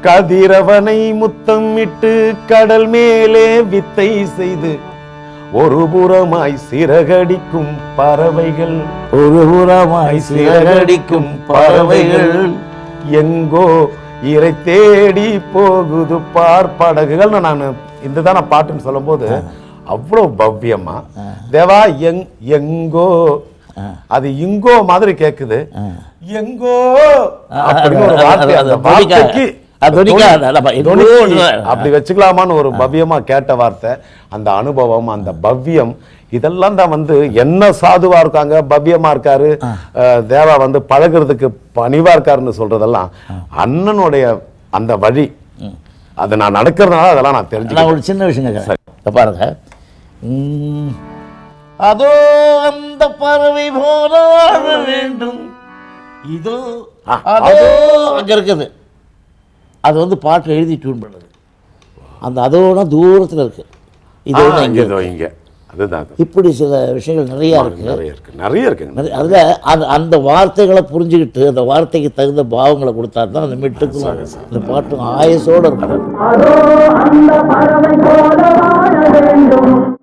கதிரவனை முத்தமிட்டு கடல் மேலே வித்தை செய்து ஒரு புறமாய் சிறகடிக்கும் பறவைகள், ஒரு புறமாய் சிறகடிக்கும் பறவைகள் எங்கோ இறை தேடி போகுது பார்ப்படகுகள். நான் இந்த தான பாட்டுன்னு சொல்லும் போது அவ்வளவு பவ்யமா தேவா எங்கோ அது இங்கோ மாதிரி கேக்குது. எங்கோ அப்படின்னு ஒரு வார்த்தை, அந்த வார்த்தைக்கு அப்படி வச்சுக்கலாமான்னு ஒரு பவ்யமா கேட்ட வார்த்தை, அந்த அனுபவம், அந்த பவ்யம், இதெல்லாம் தான் வந்து என்ன சாதுவா இருக்காங்க, பவ்யமா இருக்காரு, தேவா வந்து பழகிறதுக்கு பணிவா இருக்காருன்னு சொல்றதெல்லாம் அண்ணனுடைய அந்த வழி. அது நான் நடக்கிறதுனால அதெல்லாம் நான் தெரிஞ்சு. ஒரு சின்ன விஷயம் பாருங்க, அதோ அந்த பறவை போல வாழ வேண்டும், இதோ அதோ அங்க இருக்குது. அது வந்து பாட்டு எழுதி டியூன் பண்ணுது. அந்த அதோட தூரத்தில் இருக்கு, இதோ இங்க. அதுதான் இப்படி சில விஷயங்கள் நிறைய இருக்கு. அதில் அந்த வார்த்தைகளை புரிஞ்சுக்கிட்டு அந்த வார்த்தைக்கு தகுந்த பாவங்களை கொடுத்தா தான் அந்த மெட்டுக்கும் இந்த பாட்டும் ஆயசோடு இருக்கும்.